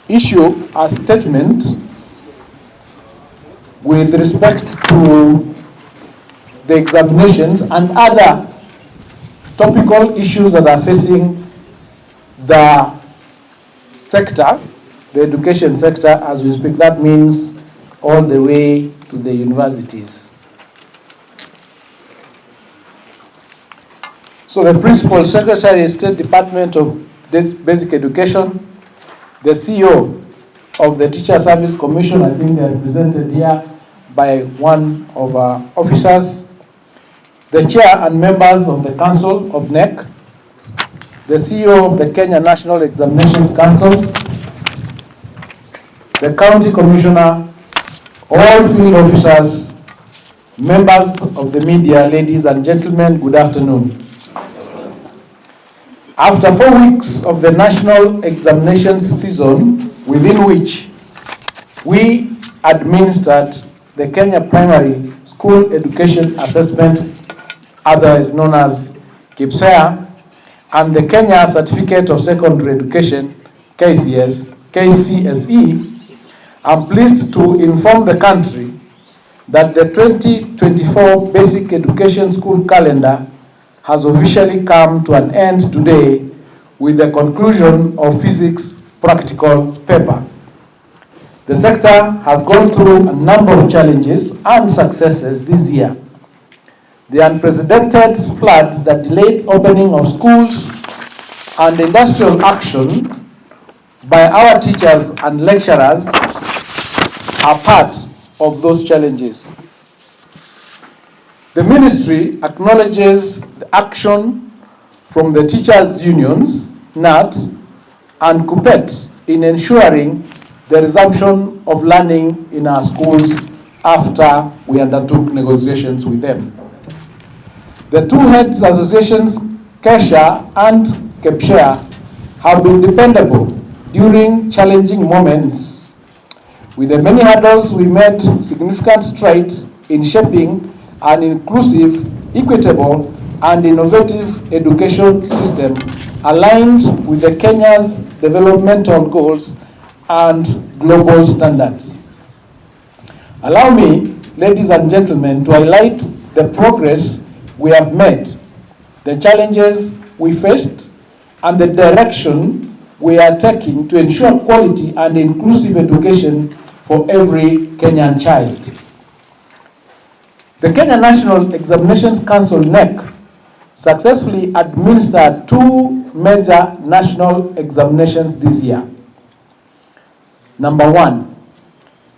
issue a statement with respect to the examinations and other topical issues that are facing the sector, the education sector as we speak. That means all the way to the universities. So the Principal Secretary, State Department of Basic Education, the CEO of the Teacher Service Commission, I think they are represented here by one of our officers, the chair and members of the Council of NEC, the CEO of the Kenya National Examinations Council, the County Commissioner, all field officers, members of the media, ladies and gentlemen, good afternoon. After 4 weeks of the national examinations season, within which we administered the Kenya Primary School Education Assessment, otherwise known as KPSEA, and the Kenya Certificate of Secondary Education, KCSE, I'm pleased to inform the country that the 2024 Basic Education School Calendar has officially come to an end today with the conclusion of physics practical paper. The sector has gone through a number of challenges and successes this year. The unprecedented floods that delayed opening of schools and industrial action by our teachers and lecturers are part of those challenges. The ministry acknowledges the action from the teachers' unions, NAT, and KUPPET in ensuring the resumption of learning in our schools after we undertook negotiations with them. The two heads associations, KESHA and KPSEA, have been dependable during challenging moments. With the many hurdles, we made significant strides in shaping an inclusive, equitable, and innovative education system aligned with the Kenya's developmental goals and global standards. Allow me, ladies and gentlemen, to highlight the progress we have made, the challenges we faced, and the direction we are taking to ensure quality and inclusive education for every Kenyan child. The Kenya National Examinations Council, NEC, successfully administered 2 major national examinations this year. Number 1,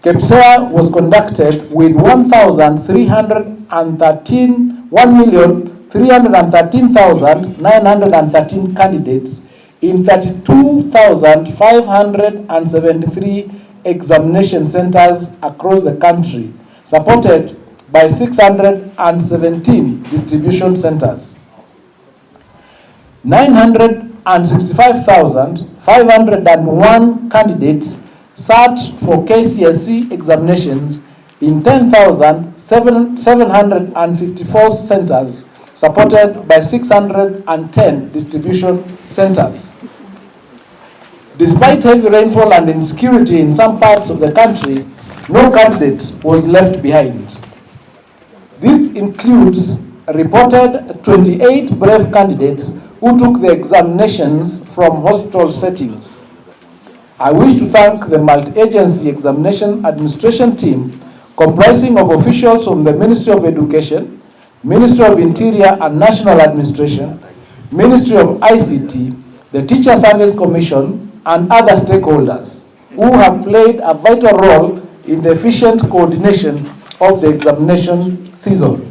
KPSEA was conducted with 1,313,913 candidates in 32,573 examination centers across the country, supported by 617 distribution centers. 965,501 candidates sat for KCSE examinations in 10,754 centers, supported by 610 distribution centers. Despite heavy rainfall and insecurity in some parts of the country, no candidate was left behind. This includes reported 28 brave candidates who took the examinations from hospital settings. I wish to thank the multi-agency examination administration team comprising of officials from the Ministry of Education, Ministry of Interior and National Administration, Ministry of ICT, the Teacher Service Commission, and other stakeholders who have played a vital role in the efficient coordination of the examination season.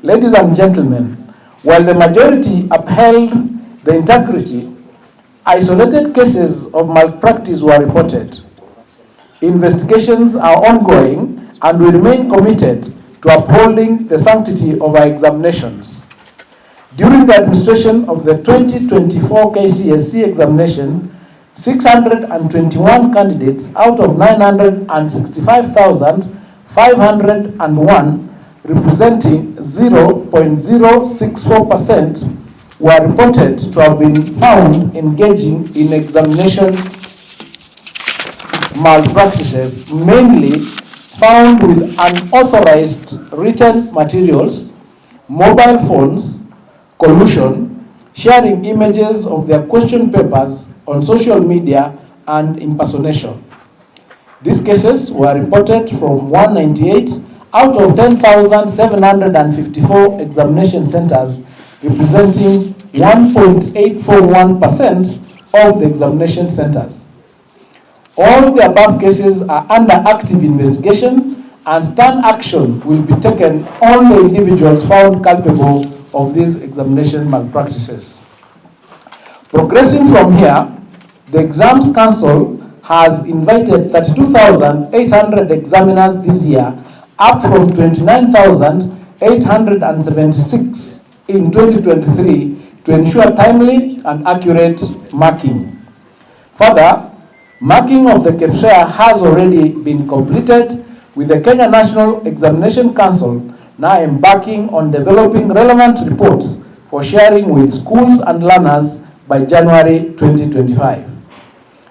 Ladies and gentlemen, while the majority upheld the integrity, isolated cases of malpractice were reported. Investigations are ongoing and we remain committed to upholding the sanctity of our examinations. During the administration of the 2024 KCSE examination, 621 candidates out of 965,501, representing 0.064%, were reported to have been found engaging in examination malpractices mainly found with unauthorized written materials, mobile phones, collusion, sharing images of their question papers on social media, and impersonation. These cases were reported from 198 out of 10,754 examination centers, representing 1.841% of the examination centers. All the above cases are under active investigation, and stern action will be taken on the individuals found culpable of these examination malpractices. Progressing from here, the Exams Council has invited 32,800 examiners this year, up from 29,876 in 2023, to ensure timely and accurate marking. Further, marking of the KPSEA has already been completed, with the Kenya National Examination Council now embarking on developing relevant reports for sharing with schools and learners by January 2025.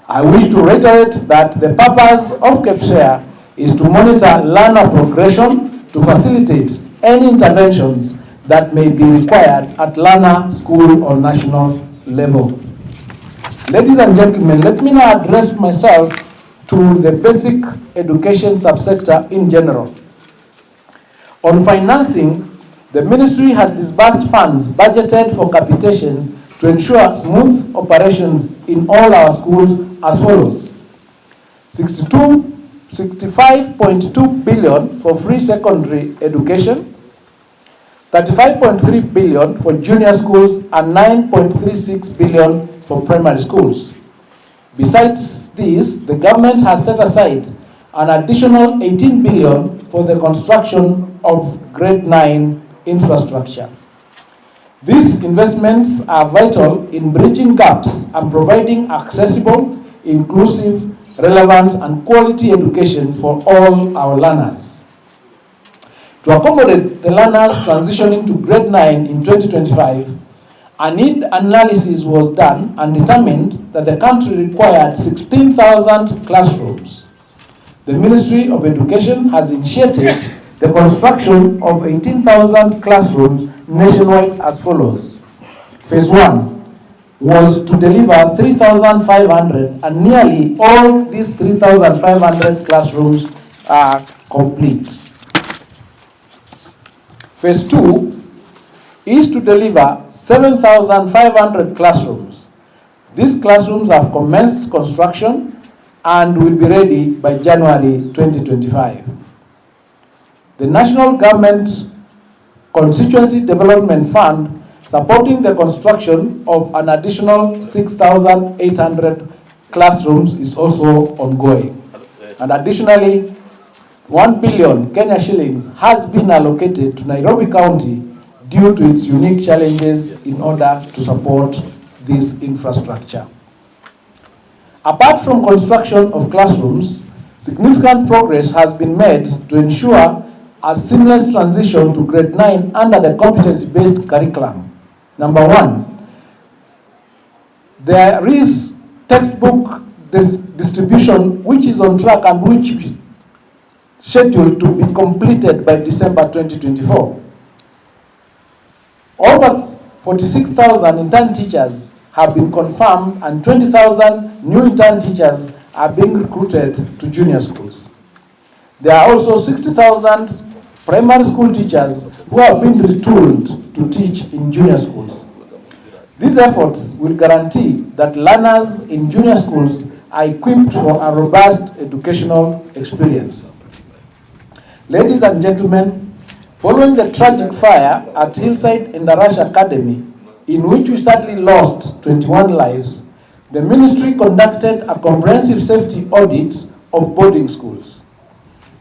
I wish to reiterate that the purpose of KPSEA is to monitor learner progression to facilitate any interventions that may be required at learner, school, or national level. Ladies and gentlemen, let me now address myself to the basic education subsector in general. On financing, the ministry has disbursed funds budgeted for capitation to ensure smooth operations in all our schools as follows: 65.2 billion for free secondary education, 35.3 billion for junior schools, and 9.36 billion for primary schools. Besides this, the government has set aside an additional 18 billion for the construction of grade 9 infrastructure. These investments are vital in bridging gaps and providing accessible, inclusive, relevant, and quality education for all our learners. To accommodate the learners transitioning to grade 9 in 2025, a need analysis was done and determined that the country required 16,000 classrooms. The Ministry of Education has initiated the construction of 18,000 classrooms nationwide as follows. Phase 1 was to deliver 3,500, and nearly all these 3,500 classrooms are complete. Phase 2 is to deliver 7,500 classrooms. These classrooms have commenced construction and will be ready by January 2025. The National Government Constituency Development Fund supporting the construction of an additional 6,800 classrooms is also ongoing. And additionally, 1 billion Kenya shillings has been allocated to Nairobi County due to its unique challenges in order to support this infrastructure. Apart from construction of classrooms, significant progress has been made to ensure a seamless transition to grade 9 under the competency-based curriculum. Number 1, there is textbook distribution which is on track and which is scheduled to be completed by December 2024. Over 46,000 intern teachers have been confirmed, and 20,000 new intern teachers are being recruited to junior schools. There are also 60,000 primary school teachers who have been retooled to teach in junior schools. These efforts will guarantee that learners in junior schools are equipped for a robust educational experience. Ladies and gentlemen, following the tragic fire at Hillside Indarash Academy, in which we sadly lost 21 lives, the ministry conducted a comprehensive safety audit of boarding schools.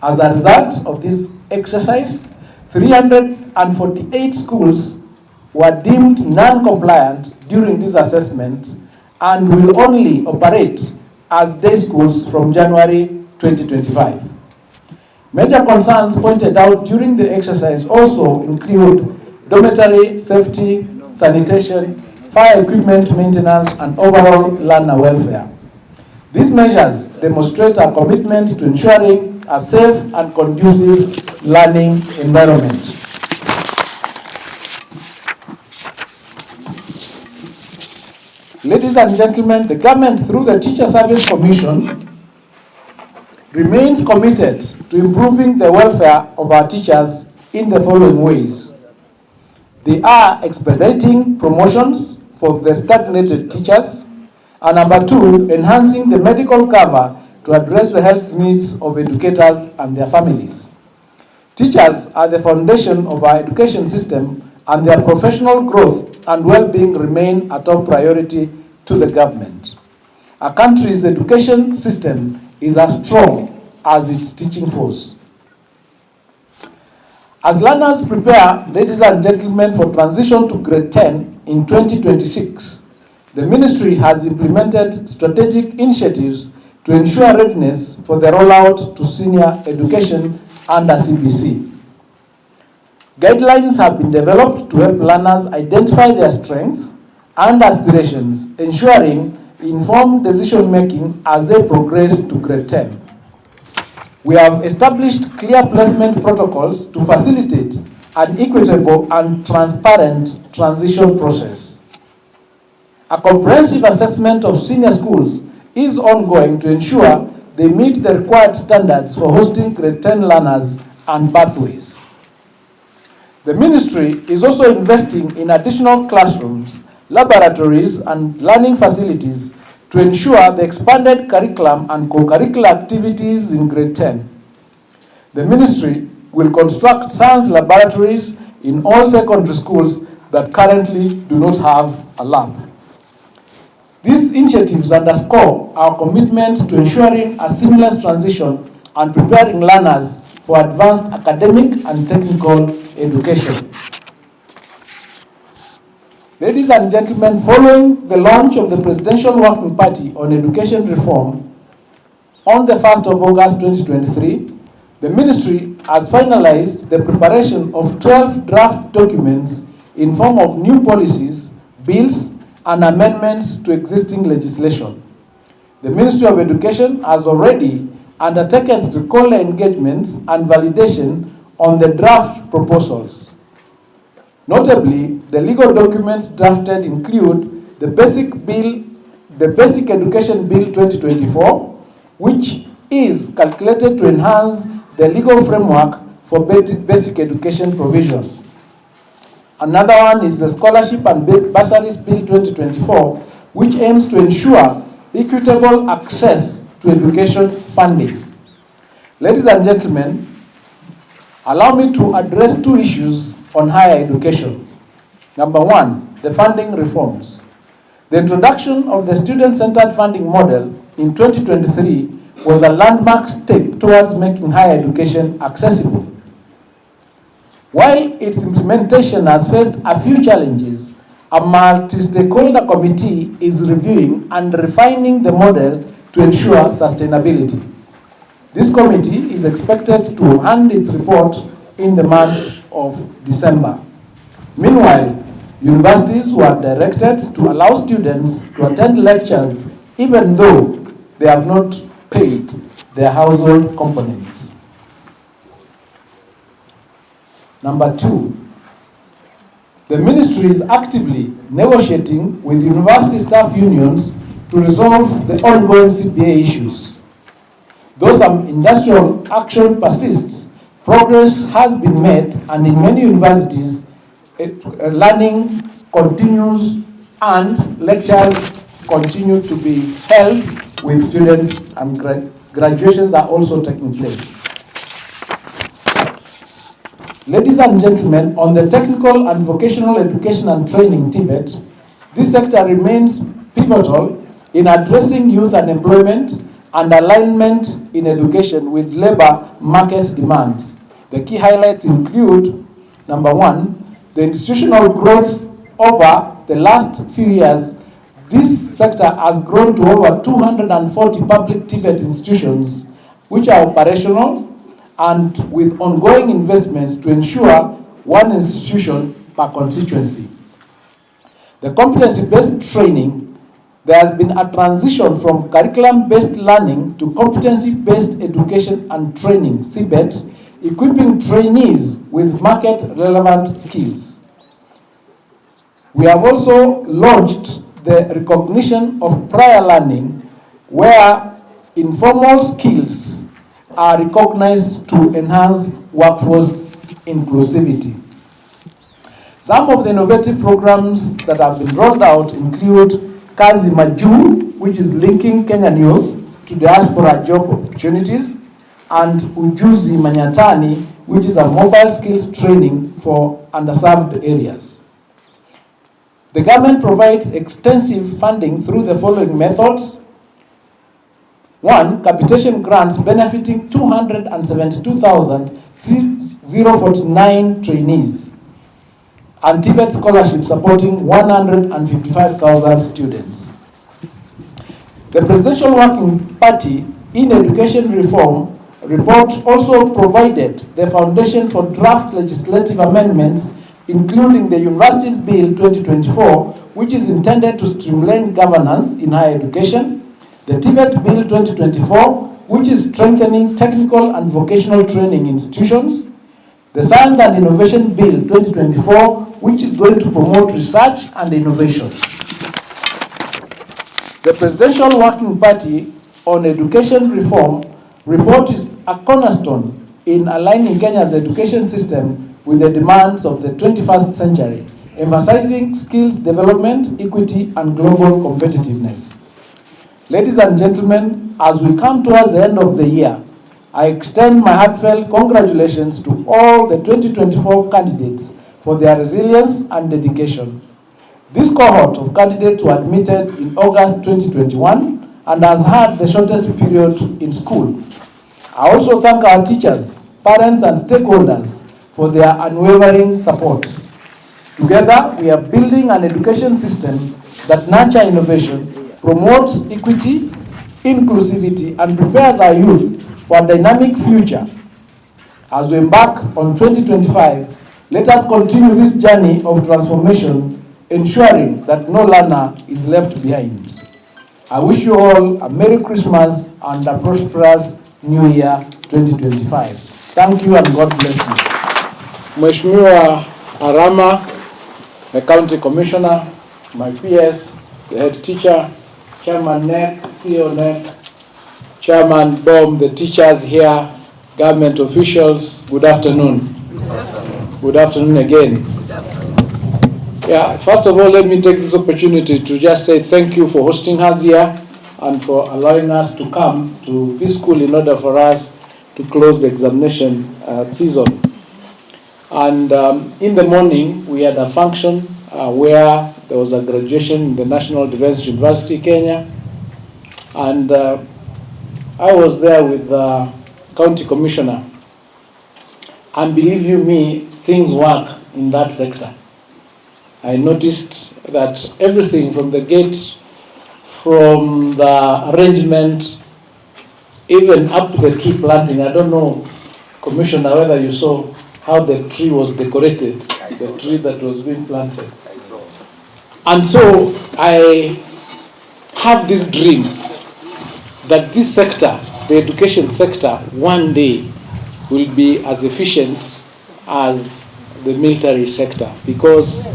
As a result of this exercise, 348 schools were deemed non-compliant during this assessment and will only operate as day schools from January 2025. Major concerns pointed out during the exercise also include dormitory safety, sanitation, fire equipment maintenance, and overall learner welfare. These measures demonstrate our commitment to ensuring a safe and conducive learning environment. Ladies and gentlemen, the government, through the Teacher Service Commission, remains committed to improving the welfare of our teachers in the following ways. They are expediting promotions for the stagnated teachers, and number two, enhancing the medical cover to address the health needs of educators and their families. Teachers are the foundation of our education system, and their professional growth and well-being remain a top priority to the government. Our country's education system is as strong as its teaching force. As learners prepare, ladies and gentlemen, for transition to grade 10 in 2026, the ministry has implemented strategic initiatives to ensure readiness for the rollout to senior education under CBC. Guidelines have been developed to help learners identify their strengths and aspirations, ensuring informed decision-making as they progress to grade 10. We have established clear placement protocols to facilitate an equitable and transparent transition process. A comprehensive assessment of senior schools is ongoing to ensure they meet the required standards for hosting grade 10 learners and pathways. The ministry is also investing in additional classrooms, laboratories, and learning facilities to ensure the expanded curriculum and co-curricular activities in grade 10. The ministry will construct science laboratories in all secondary schools that currently do not have a lab. These initiatives underscore our commitment to ensuring a seamless transition and preparing learners for advanced academic and technical education. Ladies and gentlemen, following the launch of the Presidential Working Party on Education Reform on the 1st of August 2023, the ministry has finalized the preparation of 12 draft documents in form of new policies, bills, and amendments to existing legislation. The Ministry of Education has already undertaken stakeholder engagements and validation on the draft proposals. Notably, the legal documents drafted include the Basic Education Bill 2024, which is calculated to enhance the legal framework for basic education provision. Another one is the Scholarship and Bursaries Bill 2024, which aims to ensure equitable access to education funding. Ladies and gentlemen, allow me to address two issues on higher education. Number one, the funding reforms. The introduction of the student-centered funding model in 2023 was a landmark step towards making higher education accessible. While its implementation has faced a few challenges, a multi-stakeholder committee is reviewing and refining the model to ensure sustainability. This committee is expected to hand its report in the month of December. Meanwhile, universities were directed to allow students to attend lectures even though they have not paid their household components. Number two, the ministry is actively negotiating with university staff unions to resolve the ongoing CBA issues. Though some industrial action persists, progress has been made, and in many universities, learning continues and lectures continue to be held with students, and graduations are also taking place. Ladies and gentlemen, on the technical and vocational education and training TVET, this sector remains pivotal in addressing youth unemployment and alignment in education with labor market demands. The key highlights include, number one, the institutional growth over the last few years. This sector has grown to over 240 public TVET institutions, which are operational and with ongoing investments to ensure one institution per constituency. The competency-based training There has been a transition from curriculum-based learning to competency-based education and training, CBET, equipping trainees with market-relevant skills. We have also launched the recognition of prior learning, where informal skills are recognized to enhance workforce inclusivity. Some of the innovative programs that have been rolled out include Kazi Maju, which is linking Kenyan youth to diaspora job opportunities, and Ujuzi Manyatani, which is a mobile skills training for underserved areas. The government provides extensive funding through the following methods. One, capitation grants benefiting 272,049 trainees, and TVET scholarship supporting 155,000 students. The Presidential Working Party in Education Reform report also provided the foundation for draft legislative amendments, including the Universities Bill 2024, which is intended to streamline governance in higher education, the TVET Bill 2024, which is strengthening technical and vocational training institutions, the Science and Innovation Bill 2024, which is going to promote research and innovation. The Presidential Working Party on Education Reform report is a cornerstone in aligning Kenya's education system with the demands of the 21st century, emphasizing skills development, equity, and global competitiveness. Ladies and gentlemen, as we come towards the end of the year, I extend my heartfelt congratulations to all the 2024 candidates for their resilience and dedication. This cohort of candidates were admitted in August 2021 and has had the shortest period in school. I also thank our teachers, parents, and stakeholders for their unwavering support. Together, we are building an education system that nurtures innovation, promotes equity, inclusivity, and prepares our youth for a dynamic future. As we embark on 2025, let us continue this journey of transformation, ensuring that no learner is left behind. I wish you all a Merry Christmas and a prosperous New Year 2025. Thank you and God bless you. Mheshimiwa Arama, the County Commissioner, my PS, the head teacher, Chairman NEC, CEO NEC, Chairman BOM, the teachers here, government officials, good afternoon. Good afternoon again. Yeah, first of all, let me take this opportunity to just say thank you for hosting us here and for allowing us to come to this school in order for us to close the examination season. And in the morning, we had a function where there was a graduation in the National Defense University, Kenya. And I was there with the County Commissioner. And believe you me, things work in that sector. I noticed that everything from the gate, from the arrangement, even up to the tree planting. I don't know, Commissioner, whether you saw how the tree was decorated, the tree that was being planted. And so I have this dream that this sector, the education sector, one day will be as efficient as the military sector, because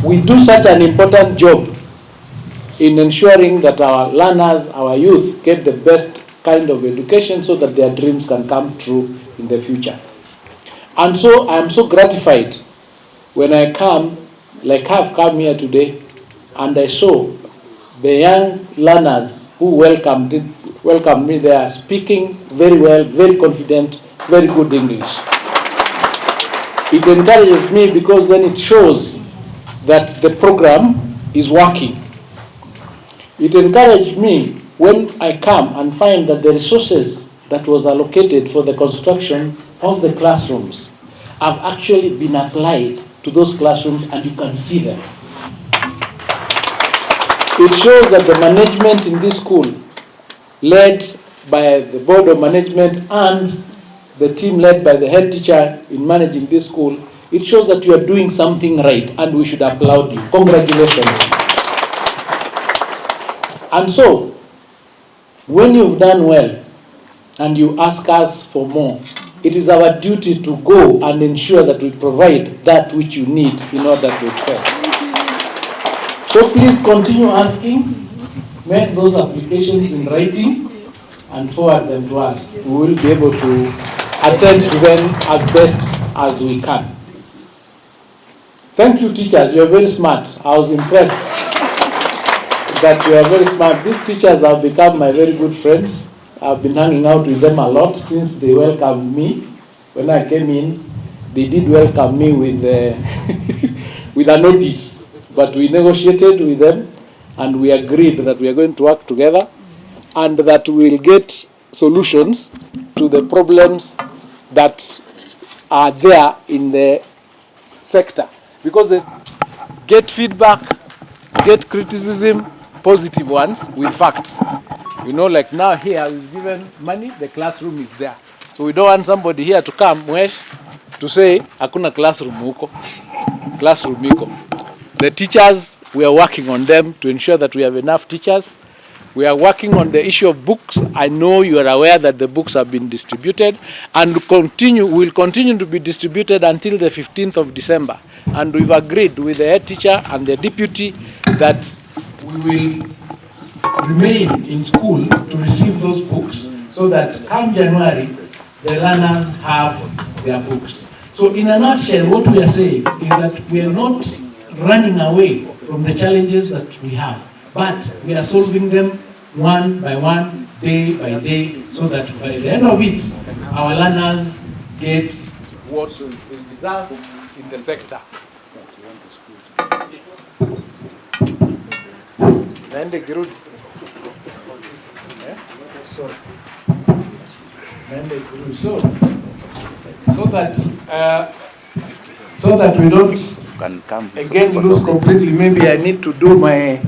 we do such an important job in ensuring that our learners, our youth, get the best kind of education so that their dreams can come true in the future. And so I am so gratified when I come, like I've come here today, and I saw the young learners who welcomed me. They are speaking very well, very confident, very good English. It encourages me because then it shows that the program is working. It encouraged me when I come and find that the resources that was allocated for the construction of the classrooms have actually been applied to those classrooms, and you can see them. It shows that the management in this school, led by the board of management and the team led by the head teacher in managing this school, it shows that you are doing something right, and we should applaud you. Congratulations. And so, when you've done well and you ask us for more, it is our duty to go and ensure that we provide that which you need in order to excel. So please continue asking, make those applications in writing and forward them to us. We will be able to attend to them as best as we can. Thank you, teachers. You are very smart. I was impressed that you are very smart. These teachers have become my very good friends. I've been hanging out with them a lot since they welcomed me. When I came in, they did welcome me with, with a notice. But we negotiated with them and we agreed that we are going to work together and that we will get solutions to the problems that are there in the sector. Because they get feedback, get criticism, positive ones with facts. You know, like now here we've given money, the classroom is there. So we don't want somebody here to come, to say, hakuna classroom huko, classroom iko. The teachers, we are working on them to ensure that we have enough teachers. We are working on the issue of books. I know you are aware that the books have been distributed and will continue to be distributed until the 15th of December. And we've agreed with the head teacher and the deputy that we will remain in school to receive those books so that come January, the learners have their books. So in a nutshell, what we are saying is that we are not running away from the challenges that we have, but we are solving them one by one, day by day, so that by the end of it, our learners get what they deserve in the sector. So that we don't again lose completely. Maybe I need to do my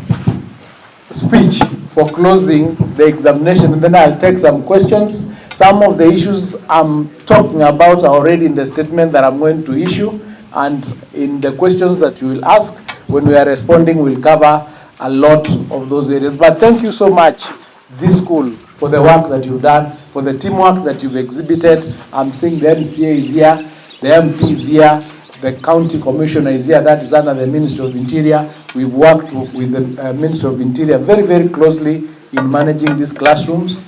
speech for closing the examination, and then I'll take some questions. Some of the issues I'm talking about are already in the statement that I'm going to issue, and in the questions that you will ask when we are responding, we'll cover a lot of those areas. But thank you so much, this school, for the work that you've done, for the teamwork that you've exhibited. I'm seeing the MCA is here, the MP is here, the county commissioner is here, that is under the Ministry of Interior. We've worked with the Ministry of Interior very, very closely in managing these classrooms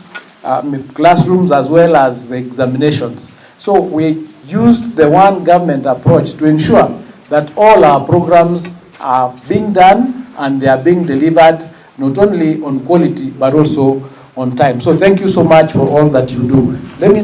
as well as the examinations. So we used the one government approach to ensure that all our programs are being done and they are being delivered not only on quality but also on time. So thank you so much for all that you do. Let me